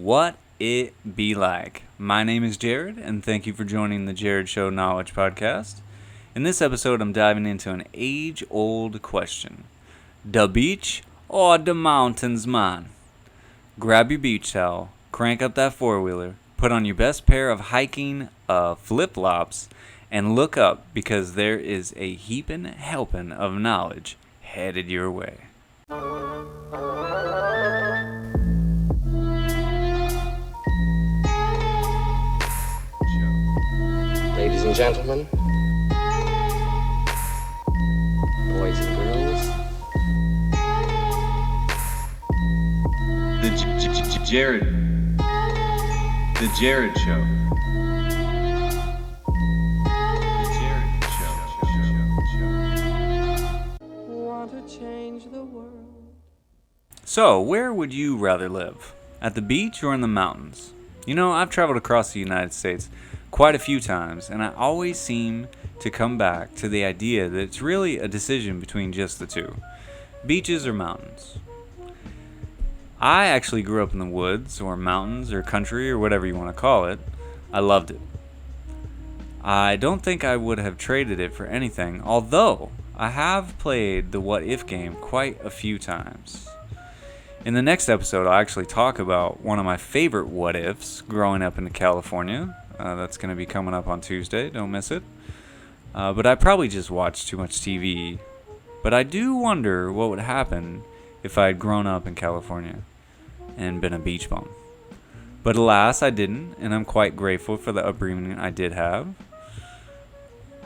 What it be like? My name is Jared, and thank you for joining the Jared Show Knowledge Podcast. In this episode, I'm diving into an age-old question. The beach or the mountains, man? Grab your beach towel, crank up that four-wheeler, put on your best pair of hiking flip-flops, and look up because there is a heapin' helpin' of knowledge headed your way. Ladies and gentlemen, boys and girls, The Jared Show. want to change the world. So, where would you rather live? At the beach or in the mountains? You know, I've traveled across the United States quite a few times, and I always seem to come back to the idea that it's really a decision between just the two. Beaches or mountains? I actually grew up in the woods or mountains or country or whatever you want to call it. I loved it. I don't think I would have traded it for anything, although I have played the what if game quite a few times. In the next episode, I'll actually talk about one of my favorite what ifs growing up in California. That's going to be coming up on Tuesday. Don't miss it. But I probably just watched too much TV. But I do wonder what would happen if I had grown up in California and been a beach bum. But alas, I didn't, and I'm quite grateful for the upbringing I did have.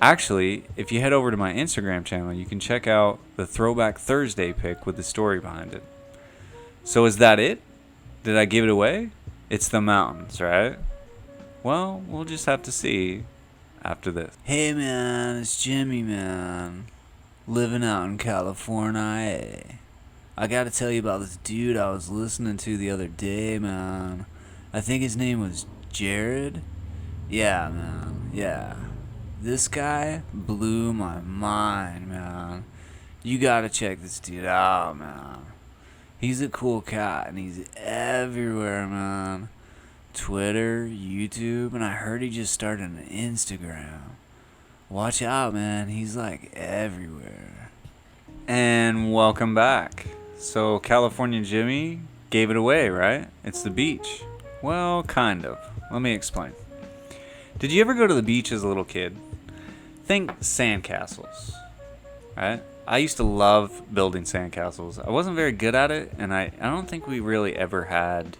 Actually, if you head over to my Instagram channel, you can check out the Throwback Thursday pic with the story behind it. So is that it? Did I give it away? It's the mountains, right? Well, we'll just have to see after this. Hey man, it's Jimmy, man. Living out in California. I gotta tell you about this dude I was listening to the other day, man. I think his name was Jared. Yeah, man, yeah. This guy blew my mind, man. You gotta check this dude out, man. He's a cool cat, and he's everywhere, man. Twitter, YouTube, and I heard he just started an Instagram. Watch out, man. He's like everywhere. And welcome back. So California Jimmy gave it away, right? It's the beach. Well, kind of. Let me explain. Did you ever go to the beach as a little kid? Think sandcastles, right? I used to love building sandcastles. I wasn't very good at it, and I don't think we really ever had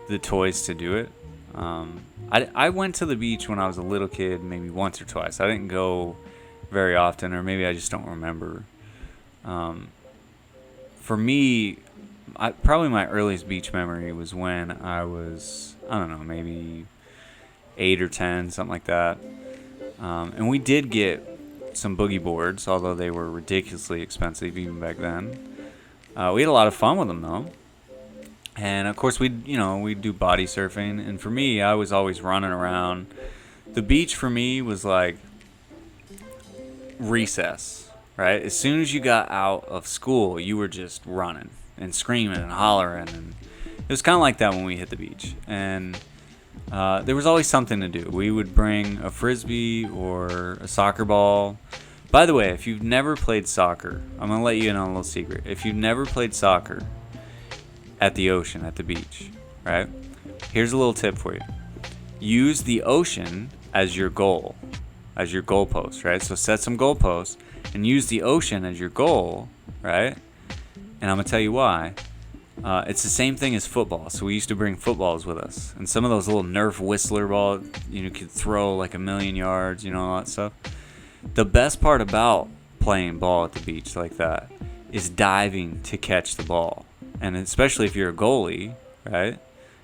the toys to do it. I went to the beach when I was a little kid, maybe once or twice. I didn't go very often, or maybe I just don't remember. For me, probably my earliest beach memory was when I was, I don't know, maybe 8 or 10, something like that. And we did get some boogie boards, although they were ridiculously expensive even back then. We had a lot of fun with them, though. And of course, we'd do body surfing. And for me, I was always running around. The beach for me was like recess, right? As soon as you got out of school, you were just running and screaming and hollering. And it was kind of like that when we hit the beach. And there was always something to do. We would bring a frisbee or a soccer ball. By the way, if you've never played soccer, I'm going to let you in on a little secret. If you've never played soccer at the ocean, at the beach, right? Here's a little tip for you. Use the ocean as your goal, as your goalpost, right? So set some goalposts and use the ocean as your goal, right? And I'm going to tell you why. It's the same thing as football. So we used to bring footballs with us. And some of those little Nerf Whistler balls, could throw like 1,000,000 yards, all that stuff. The best part about playing ball at the beach like that is diving to catch the ball. And especially if you're a goalie, right?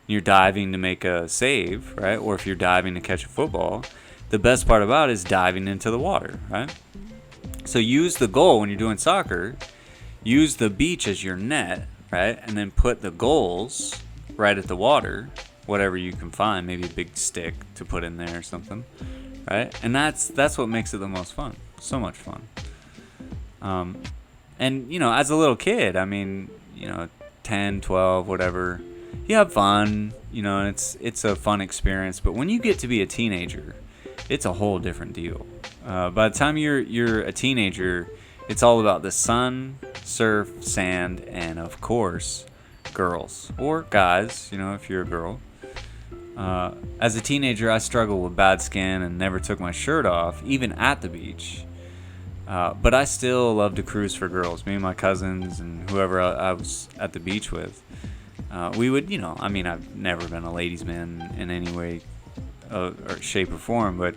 You're diving to make a save, right? Or if you're diving to catch a football, the best part about it is diving into the water, right? So use the goal when you're doing soccer. Use the beach as your net, right? And then put the goals right at the water, whatever you can find, maybe a big stick to put in there or something, right? And that's what makes it the most fun. So much fun. And as a little kid, I mean, 10, 12, whatever, you have fun, and it's a fun experience. But when you get to be a teenager, it's a whole different deal. By the time you're a teenager, it's all about the sun, surf, sand, and of course, girls or guys. If you're a girl. As a teenager, I struggled with bad skin and never took my shirt off, even at the beach. But I still love to cruise for girls. Me and my cousins and whoever I was at the beach with. We would, I've never been a ladies' man in any way or shape or form, but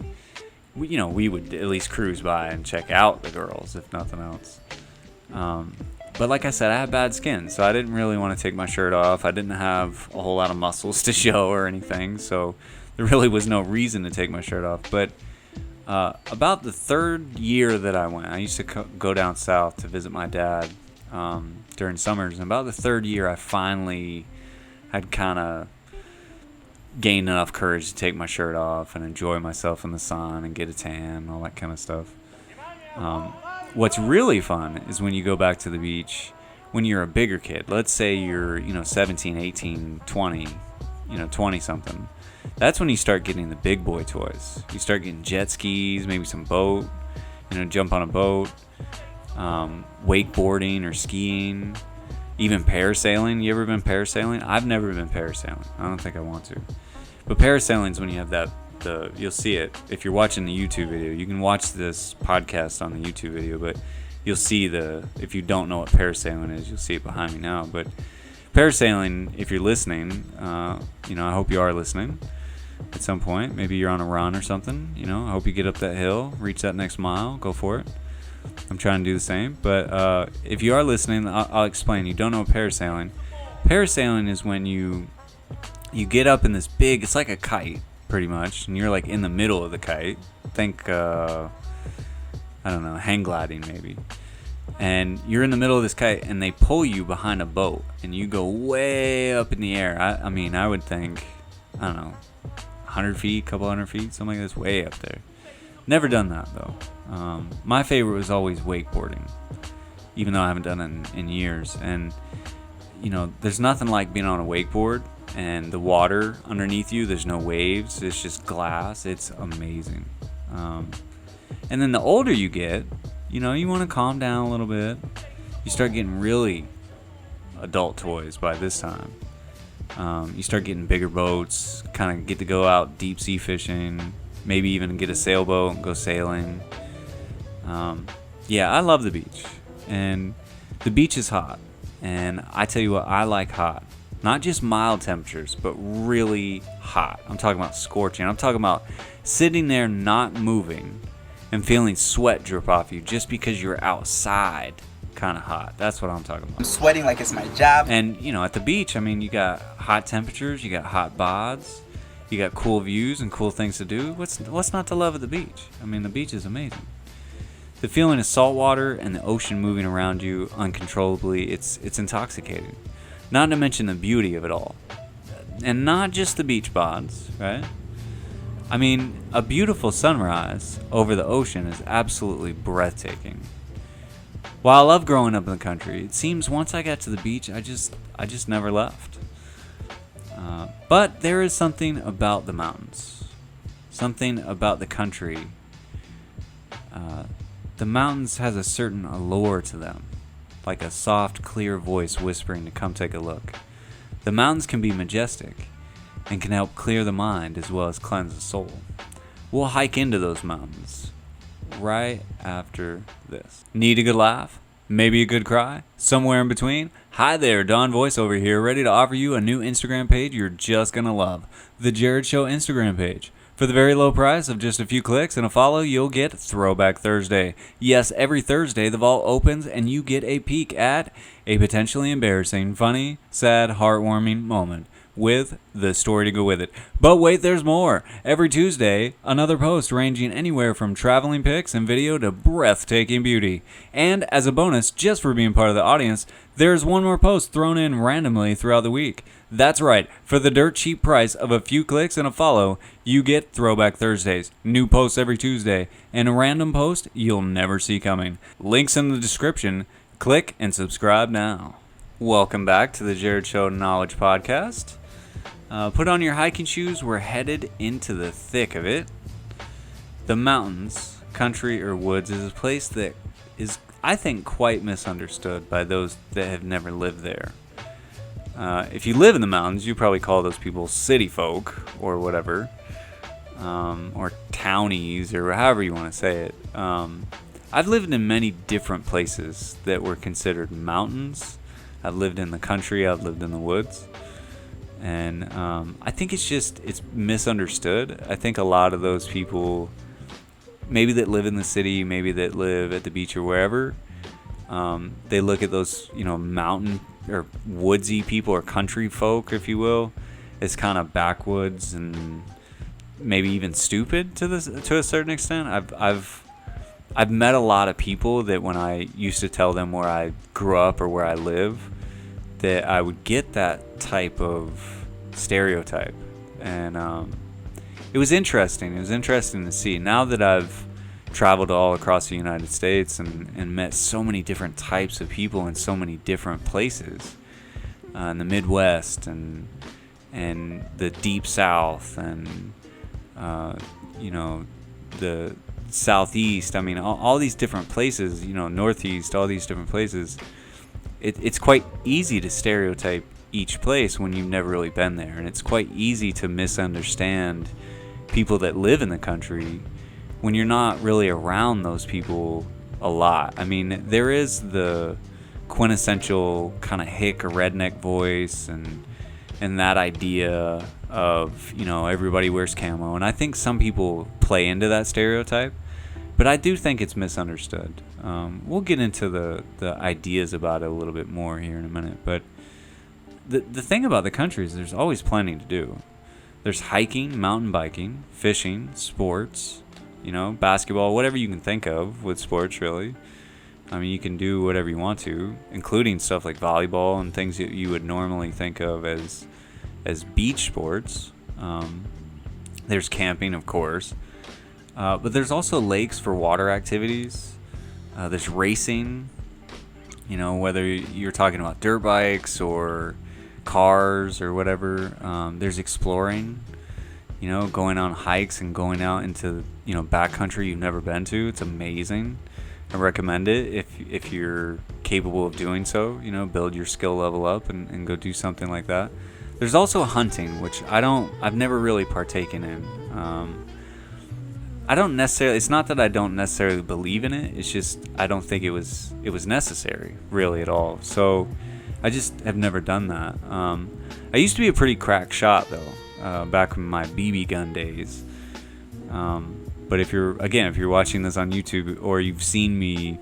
we would at least cruise by and check out the girls, if nothing else. But like I said, I had bad skin, so I didn't really want to take my shirt off. I didn't have a whole lot of muscles to show or anything, so there really was no reason to take my shirt off. But about the third year that I went, I used to go down south to visit my dad during summers, and about the third year, I finally had kind of gained enough courage to take my shirt off and enjoy myself in the sun and get a tan and all that kind of stuff. What's really fun is when you go back to the beach when you're a bigger kid. Let's say you're 17, 18, 20, 20 something. That's when you start getting the big boy toys. You start getting jet skis, maybe some boat, jump on a boat, wakeboarding or skiing, even parasailing. You ever been parasailing? I've never been parasailing. I don't think I want to. But parasailing is when you have you'll see it. If you're watching the YouTube video, you can watch this podcast on the YouTube video, but you'll see if you don't know what parasailing is, you'll see it behind me now. But parasailing, if you're listening, I hope you are listening at some point. Maybe you're on a run or something, I hope you get up that hill, reach that next mile, go for it. I'm trying to do the same. But if you are listening, I'll explain. You don't know parasailing. Parasailing is when you get up in this big, it's like a kite, pretty much, and you're like in the middle of the kite. Think, I don't know, hang gliding maybe. And you're in the middle of this kite, and they pull you behind a boat, and you go way up in the air. I would think, I don't know, 100 feet, couple hundred feet, something like this, way up there. Never done that, though. My favorite was always wakeboarding, even though I haven't done it in years. And, there's nothing like being on a wakeboard and the water underneath you, there's no waves, it's just glass. It's amazing. And then the older you get, you want to calm down a little bit. You start getting really adult toys by this time. You start getting bigger boats, kind of get to go out deep sea fishing, maybe even get a sailboat and go sailing. I love the beach. And the beach is hot. And I tell you what, I like hot. Not just mild temperatures, but really hot. I'm talking about scorching. I'm talking about sitting there not moving and feeling sweat drip off you just because you're outside kind of hot. That's what I'm talking about. I'm sweating like it's my job. And, at the beach, you got hot temperatures, you got hot bods, you got cool views and cool things to do. What's not to love at the beach? The beach is amazing. The feeling of salt water and the ocean moving around you uncontrollably, it's intoxicating. Not to mention the beauty of it all. And not just the beach bods, right? A beautiful sunrise over the ocean is absolutely breathtaking. While I love growing up in the country, it seems once I got to the beach, I just never left. But there is something about the mountains. Something about the country. The mountains has a certain allure to them. Like a soft, clear voice whispering to come take a look. The mountains can be majestic and can help clear the mind as well as cleanse the soul. We'll hike into those mountains right after this. Need a good laugh? Maybe a good cry? Somewhere in between? Hi there, Don Voice over here, ready to offer you a new Instagram page you're just gonna love. The Jared Show Instagram page. For the very low price of just a few clicks and a follow, you'll get Throwback Thursday. Yes, every Thursday the vault opens and you get a peek at a potentially embarrassing, funny, sad, heartwarming moment with the story to go with it. But wait, there's more. Every Tuesday, another post ranging anywhere from traveling pics and video to breathtaking beauty. And as a bonus, just for being part of the audience, there's one more post thrown in randomly throughout the week. That's right, for the dirt cheap price of a few clicks and a follow, you get Throwback Thursdays, new posts every Tuesday, and a random post you'll never see coming. Links in the description. Click and subscribe now. Welcome back to the Jared Show Knowledge Podcast. Put on your hiking shoes. We're headed into the thick of it. The mountains, country, or woods is a place that is, I think, quite misunderstood by those that have never lived there. If you live in the mountains, you probably call those people city folk or whatever, or townies, or however you want to say it. I've lived in many different places that were considered mountains. I've lived in the country. I've lived in the woods. And I think it's misunderstood. I think a lot of those people, maybe that live in the city, maybe that live at the beach or wherever, they look at those, mountain or woodsy people or country folk, if you will, as kind of backwoods and maybe even stupid to a certain extent. I've met a lot of people that when I used to tell them where I grew up or where I live, that I would get that type of stereotype. And it was interesting. It was interesting to see. Now that I've traveled all across the United States and met so many different types of people in so many different places, in the Midwest and the Deep South and the Southeast. I mean, all these different places, Northeast, all these different places. It's quite easy to stereotype each place when you've never really been there, and it's quite easy to misunderstand people that live in the country when you're not really around those people a lot. I mean, there is the quintessential kind of hick or redneck voice and that idea of, everybody wears camo. And I think some people play into that stereotype, but I do think it's misunderstood. We'll get into the ideas about it a little bit more here in a minute. But the thing about the country is there's always plenty to do. There's hiking, mountain biking, fishing, sports, basketball, whatever you can think of with sports, really. I mean, you can do whatever you want to, including stuff like volleyball and things that you would normally think of as beach sports. There's camping, of course. But there's also lakes for water activities. There's racing, whether you're talking about dirt bikes or cars or whatever. There's exploring, going on hikes and going out into, backcountry you've never been to. It's amazing. I recommend it if you're capable of doing so. Build your skill level up and go do something like that. There's also hunting, which I've never really partaken in. I don't necessarily. It's not that I don't necessarily believe in it. It's just I don't think it was necessary really at all. So I just have never done that. I used to be a pretty crack shot though, back in my BB gun days. But if you're watching this on YouTube or you've seen me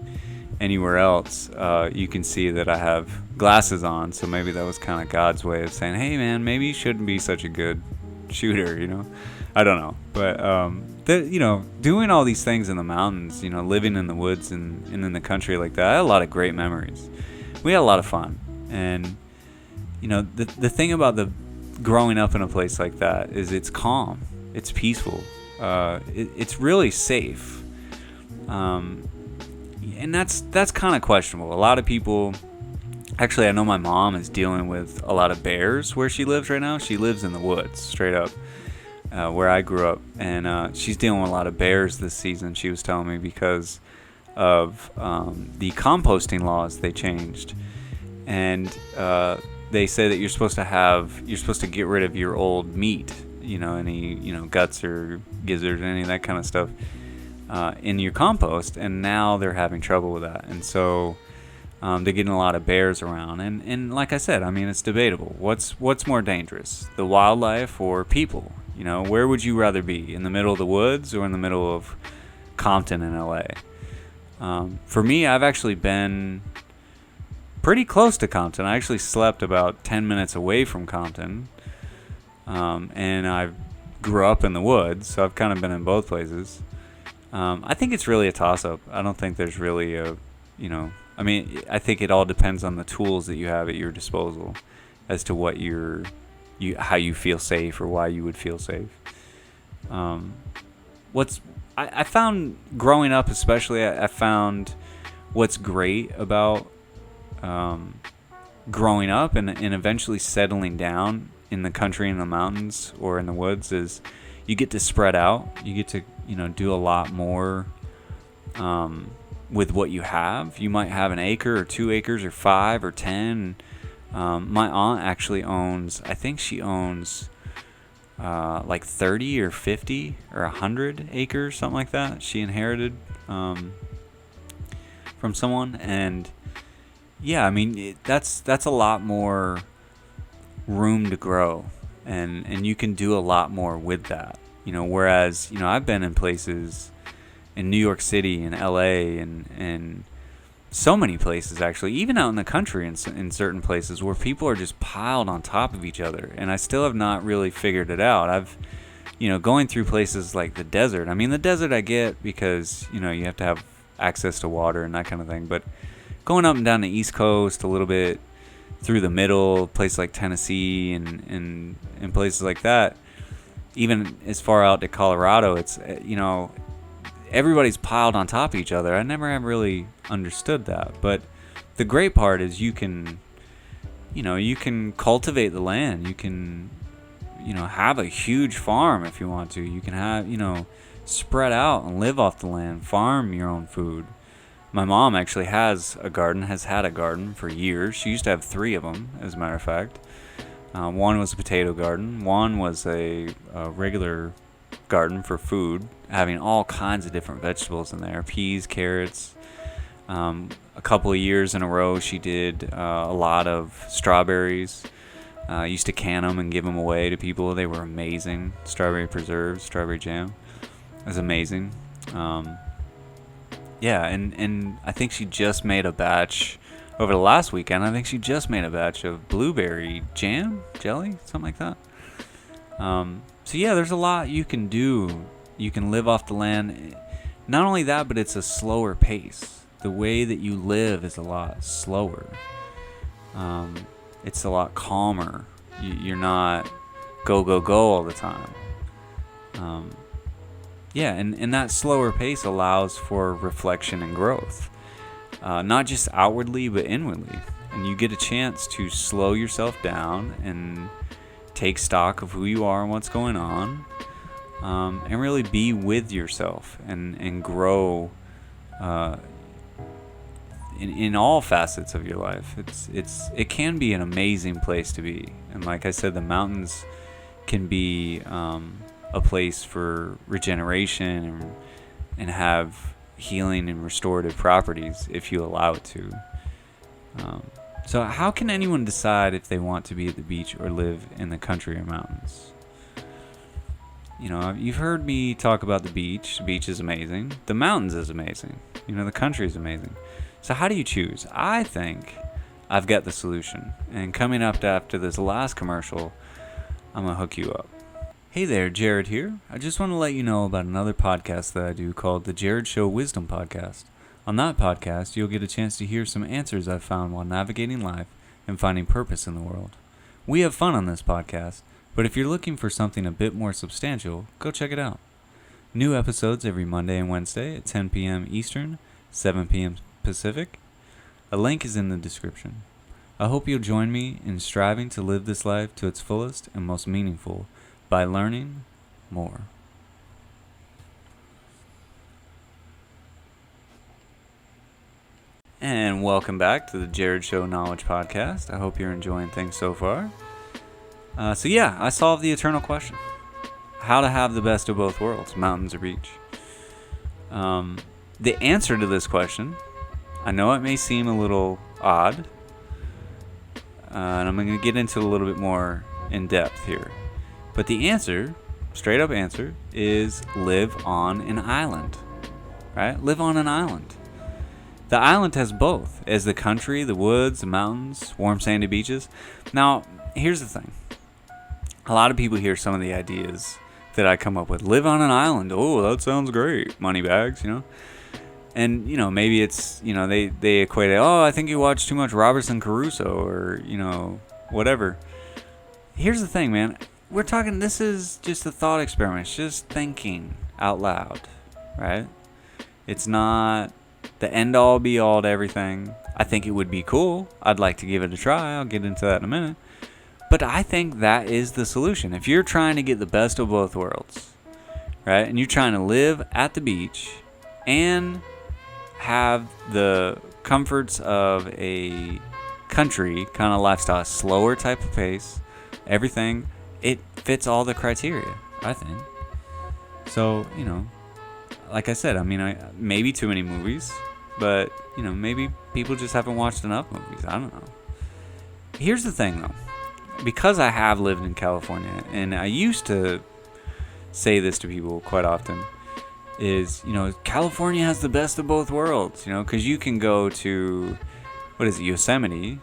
anywhere else, you can see that I have glasses on. So maybe that was kind of God's way of saying, "Hey, man, maybe you shouldn't be such a good shooter." I don't know, but doing all these things in the mountains, living in the woods and in the country like that, I had a lot of great memories. We had a lot of fun, and the thing about the growing up in a place like that is it's calm, it's peaceful, it's really safe, and that's kind of questionable. A lot of people, actually, I know my mom is dealing with a lot of bears where she lives right now. She lives in the woods, straight up. Where I grew up, and she's dealing with a lot of bears this season, she was telling me, because of the composting laws they changed. And they say that you're supposed to get rid of your old meat, any guts or gizzards, any of that kind of stuff in your compost, and now they're having trouble with that. And so they're getting a lot of bears around, and like I said, I mean, it's debatable. What's more dangerous, the wildlife or people? Where would you rather be, in the middle of the woods or in the middle of Compton in LA? For me, I've actually been pretty close to Compton. I actually slept about 10 minutes away from Compton, and I grew up in the woods, so I've kind of been in both places. I think it's really a toss-up. I don't think there's really I think it all depends on the tools that you have at your disposal as to what how you feel safe or why you would feel safe. I found growing up, especially, I found what's great about growing up and eventually settling down in the country, in the mountains, or in the woods is you get to spread out. You get to, do a lot more with what you have. You might have an acre or 2 acres or 5 or 10. My aunt actually owns, I think she owns like 30 or 50 or 100 acres, something like that. She inherited from someone, and yeah, I mean that's a lot more room to grow, and you can do a lot more with that. Whereas I've been in places in New York City and LA and so many places, actually, even out in the country in certain places where people are just piled on top of each other, and I still have not really figured it out. I've going through places like the desert. I mean, the desert I get because you have to have access to water and that kind of thing, but going up and down the East Coast a little bit through the middle, places like Tennessee and places like that, even as far out to Colorado, it's everybody's piled on top of each other. I never have really understood that, but the great part is you can cultivate the land. You can have a huge farm if you want to. You can have spread out and live off the land, farm your own food. My mom actually has had a garden for years. She used to have 3 of them, as a matter of fact. One was a potato garden. One was a regular garden for food, having all kinds of different vegetables in there, peas, carrots. A couple of years in a row, she did a lot of strawberries. Used to can them and give them away to people. They were amazing. Strawberry preserves, strawberry jam. It was amazing. Yeah, and I think she just made a batch over the last weekend. I think she just made a batch of blueberry jam, jelly, something like that. So yeah, there's a lot you can do. You can live off the land. Not only that, but it's a slower pace. The way that you live is a lot slower. It's a lot calmer. You're not go all the time. Yeah, and that slower pace allows for reflection and growth. Not just outwardly, but inwardly. And you get a chance to slow yourself down and take stock of who you are and what's going on, and really be with yourself and grow in all facets of your life. It can be an amazing place to be, and like I said, the mountains can be a place for regeneration and have healing and restorative properties if you allow it to. So how can anyone decide if they want to be at the beach or live in the country or mountains? You've heard me talk about the beach. The beach is amazing. The mountains is amazing. The country is amazing. So how do you choose? I think I've got the solution. And coming up after this last commercial, I'm going to hook you up. Hey there, Jared here. I just want to let you know about another podcast that I do called The Jared Show Wisdom Podcast. On that podcast, you'll get a chance to hear some answers I've found while navigating life and finding purpose in the world. We have fun on this podcast, but if you're looking for something a bit more substantial, go check it out. New episodes every Monday and Wednesday at 10 p.m. Eastern, 7 p.m. Pacific. A link is in the description. I hope you'll join me in striving to live this life to its fullest and most meaningful by learning more. And welcome back to the Jared Show Knowledge Podcast. I hope you're enjoying things so far. So yeah, I solved the eternal question. How to have the best of both worlds, mountains or beach. The answer to this question, I know it may seem a little odd, and I'm going to get into it a little bit more in depth here. But the answer, straight up answer, is live on an island. Right? Live on an island. The island has both, as the country, the woods, the mountains, warm sandy beaches. Now, here's the thing. A lot of people hear some of the ideas that I come up with. Live on an island. Oh, that sounds great. Money bags, And, maybe it's, they equate it. Oh, I think you watch too much Robinson Crusoe or, whatever. Here's the thing, man. We're talking, this is just a thought experiment. It's just thinking out loud, right? It's not the end-all, be-all to everything. I think it would be cool. I'd like to give it a try. I'll get into that in a minute. But I think that is the solution. If you're trying to get the best of both worlds, right? And you're trying to live at the beach and have the comforts of a country kind of lifestyle, slower type of pace, everything, it fits all the criteria, I think. So, like I said, I mean, maybe too many movies, but, maybe people just haven't watched enough movies. I don't know. Here's the thing, though. Because I have lived in California, and I used to say this to people quite often, is, California has the best of both worlds, because you can go to, what is it, Yosemite,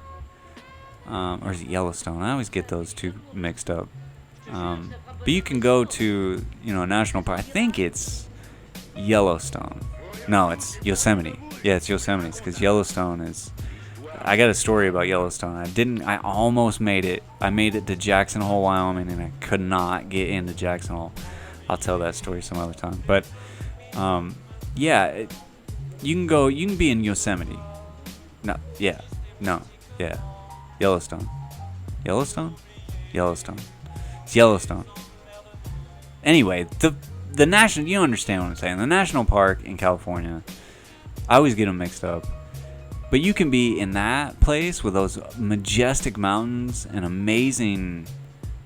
or is it Yellowstone? I always get those two mixed up. But you can go to, a national park. I think it's Yellowstone. No, it's Yosemite. Yeah, it's Yosemite, because Yellowstone is... I got a story about Yellowstone. I almost made it. I made it to Jackson Hole, Wyoming, and I could not get into Jackson Hole. I'll tell that story some other time. But, you can be in Yosemite. Yellowstone. It's Yellowstone. Anyway, the national, you understand what I'm saying. The national park in California, I always get them mixed up. But you can be in that place with those majestic mountains and amazing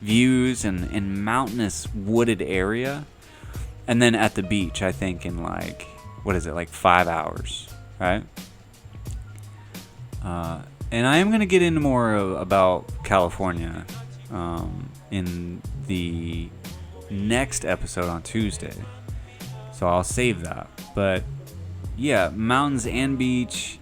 views and mountainous wooded area. And then at the beach, I think in 5 hours, right? And I am going to get into more about California in the next episode on Tuesday. So I'll save that. But yeah, mountains and beach.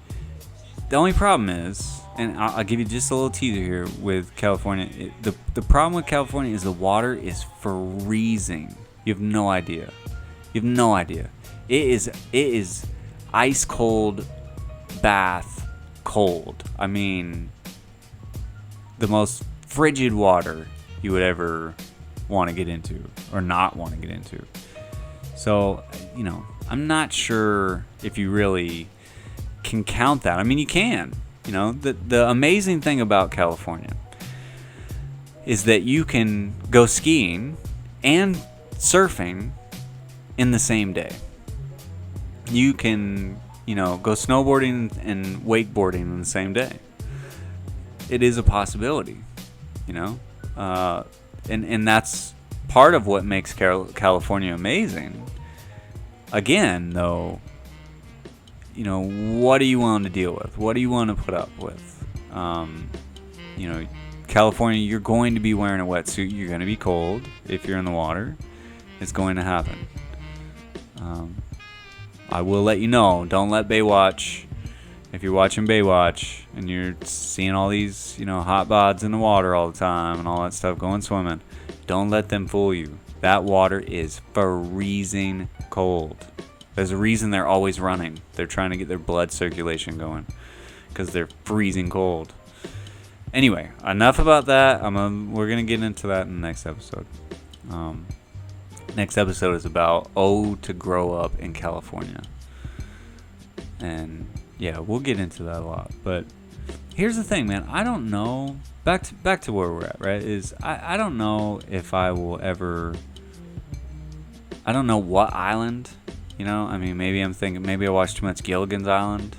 The only problem is, and I'll give you just a little teaser here with California. The problem with California is the water is freezing. You have no idea. It is ice cold bath cold. I mean, the most frigid water you would ever want to get into or not want to get into. So, I'm not sure if you really can count that. I mean, you can. The amazing thing about California is that you can go skiing and surfing in the same day. You can, go snowboarding and wakeboarding in the same day. It is a possibility, and that's part of what makes California amazing. Again, though, what are you willing to deal with? What do you want to put up with? California, you're going to be wearing a wetsuit. You're going to be cold if you're in the water. It's going to happen. I will let you know. Don't let Baywatch. If you're watching Baywatch and you're seeing all these, hot bods in the water all the time and all that stuff going swimming, don't let them fool you. That water is freezing cold. There's a reason they're always running. They're trying to get their blood circulation going because they're freezing cold. Anyway, enough about that. We're going to get into that in the next episode. Next episode is about to grow up in California. And yeah, we'll get into that a lot. But here's the thing, man. I don't know. Back to where we're at, right? I don't know if I will ever. I don't know what island. I mean, maybe I watched too much Gilligan's Island.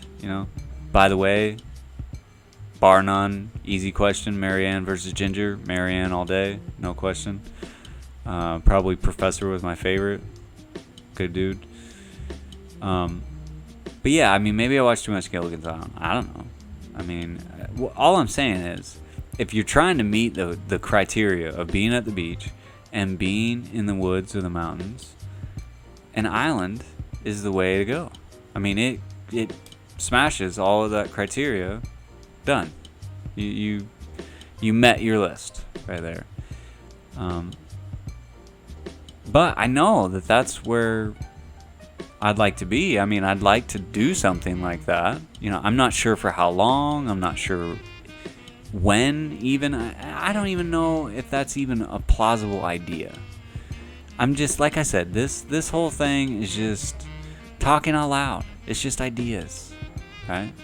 By the way, bar none, easy question. Marianne versus Ginger. Marianne all day, no question. Probably Professor was my favorite. Good dude. But yeah, I mean, maybe I watched too much Gilligan's Island. I don't know. I mean, all I'm saying is, if you're trying to meet the criteria of being at the beach and being in the woods or the mountains, an island is the way to go. I mean, it smashes all of that criteria. Done. You met your list right there. But I know that's where I'd like to be. I mean, I'd like to do something like that. I'm not sure for how long. I'm not sure when even. I don't even know if that's even a plausible idea. I'm just, like I said, this whole thing is just talking out loud. It's just ideas, right?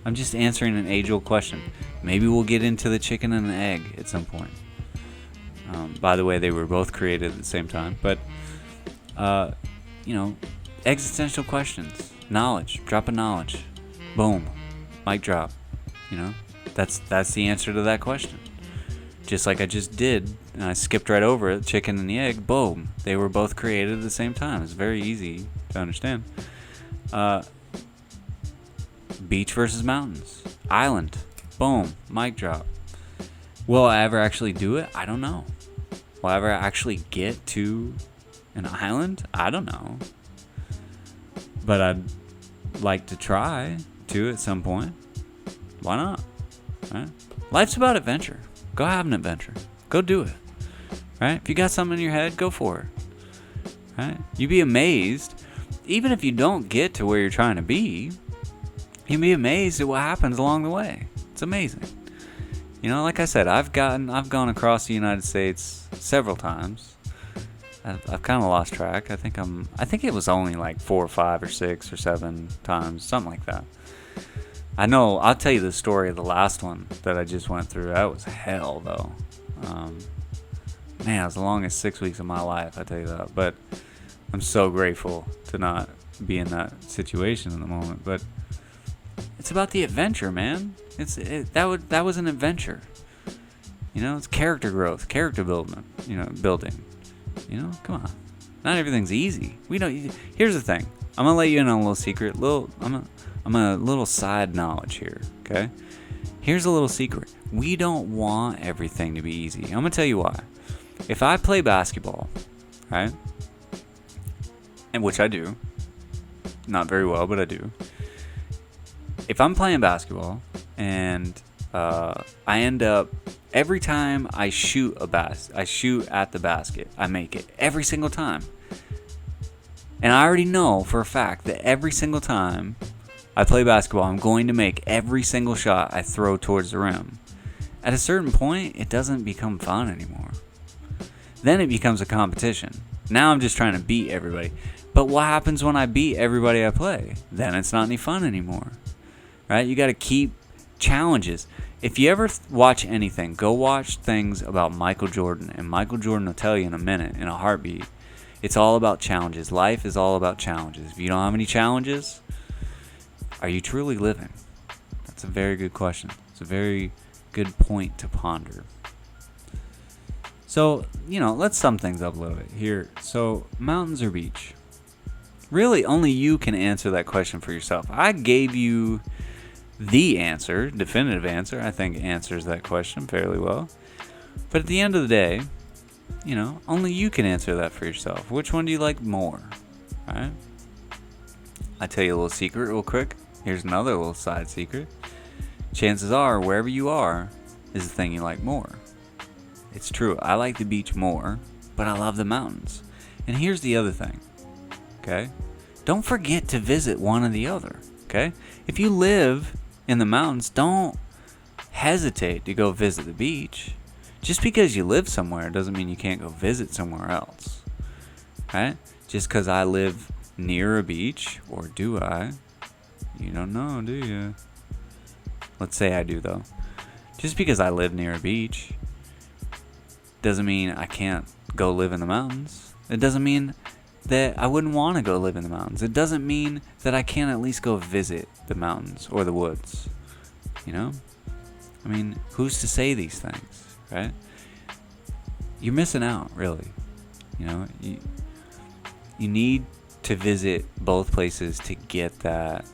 I'm just answering an age-old question. Maybe we'll get into the chicken and an egg at some point. By the way, they were both created at the same time. But, existential questions. Knowledge. Drop of knowledge. Boom. Mic drop. That's the answer to that question. Just like I just did, and I skipped right over it, chicken and the egg, boom. They were both created at the same time. It's very easy to understand. Beach versus mountains. Island. Boom. Mic drop. Will I ever actually do it? I don't know. Will I ever actually get to an island? I don't know. But I'd like to try to at some point. Why not? Right? Life's about adventure. Go have an adventure. Go do it. Right? If you got something in your head, go for it. Right? You'd be amazed. Even if you don't get to where you're trying to be, you'd be amazed at what happens along the way. It's amazing. Like I said, I've gone across the United States several times. I've kind of lost track. I think it was only like 4 or 5 or 6 or 7 times, something like that. I know. I'll tell you the story of the last one that I just went through. That was hell, though. Man, it was the longest 6 weeks of my life. I tell you that. But I'm so grateful to not be in that situation in the moment. But it's about the adventure, man. That was an adventure. It's character growth, character building. Building. Come on. Not everything's easy. Here's the thing. I'm gonna let you in on a little secret. I'm a little side knowledge here. Okay. Here's a little secret. We don't want everything to be easy. I'm gonna tell you why. If I play basketball, right, and which I do, not very well, but I do. If I'm playing basketball and I end up every time I shoot I shoot at the basket, I make it every single time. And I already know for a fact that every single time I play basketball, I'm going to make every single shot I throw towards the rim. At a certain point, it doesn't become fun anymore. Then it becomes a competition. Now I'm just trying to beat everybody. But what happens when I beat everybody I play? Then it's not any fun anymore. Right? You got to keep challenges. If you ever watch anything, go watch things about Michael Jordan. And Michael Jordan will tell you in a minute, in a heartbeat, it's all about challenges. Life is all about challenges. If you don't have any challenges, are you truly living? That's a very good question. It's a very good point to ponder. So, let's sum things up a little bit here. So, mountains or beach? Really, only you can answer that question for yourself. I gave you the answer, definitive answer. I think answers that question fairly well. But at the end of the day, only you can answer that for yourself. Which one do you like more? Right? I tell you a little secret real quick. Here's another little side secret. Chances are, wherever you are is the thing you like more. It's true. I like the beach more, but I love the mountains. And here's the other thing. Okay? Don't forget to visit one or the other. Okay? If you live in the mountains, don't hesitate to go visit the beach. Just because you live somewhere doesn't mean you can't go visit somewhere else. Right? Just because I live near a beach, or do I? You don't know, do you? Let's say I do, though. Just because I live near a beach doesn't mean I can't go live in the mountains. It doesn't mean that I wouldn't want to go live in the mountains. It doesn't mean that I can't at least go visit the mountains or the woods. I mean, who's to say these things, right? You're missing out, really. You need to visit both places to get that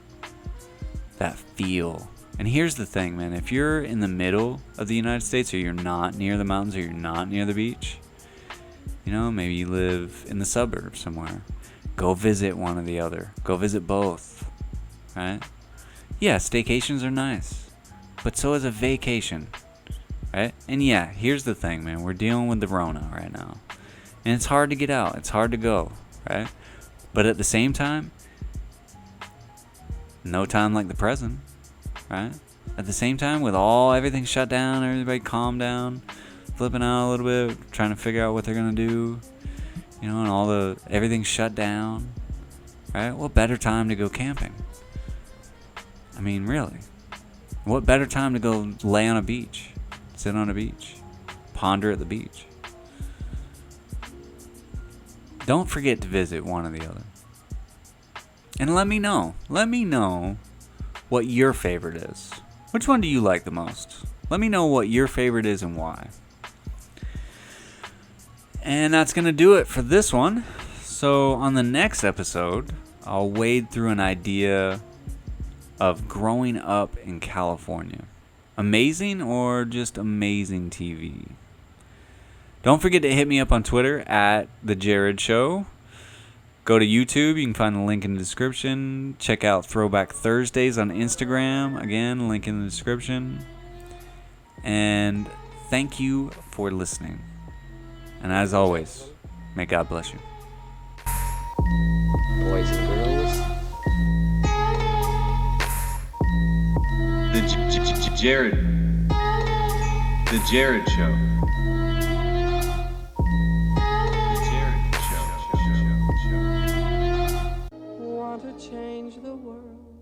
feel. And here's the thing, man. If you're in the middle of the United States, or you're not near the mountains, or you're not near the beach, maybe you live in the suburbs somewhere, go visit one or the other. Go visit both, right? Yeah, staycations are nice, but so is a vacation, right? And yeah, here's the thing, man. We're dealing with the Rona right now, and it's hard to get out. It's hard to go, right? But at the same time, no time like the present, right? At the same time, with everything shut down, everybody calm down, flipping out a little bit, trying to figure out what they're gonna do, and everything's shut down, right? What better time to go camping? I mean, really, What better time to go lay on a beach, sit on a beach, ponder at the beach? Don't forget to visit one or the other. And let me know. Let me know what your favorite is. Which one do you like the most? Let me know what your favorite is and why. And that's going to do it for this one. So on the next episode, I'll wade through an idea of growing up in California. Amazing or just amazing TV? Don't forget to hit me up on Twitter at TheJarredShow. Go to YouTube. You can find the link in the description. Check out Throwback Thursdays on Instagram. Again, link in the description. And thank you for listening. And as always, may God bless you. Boys and girls. The Jared Show. Want to change the world.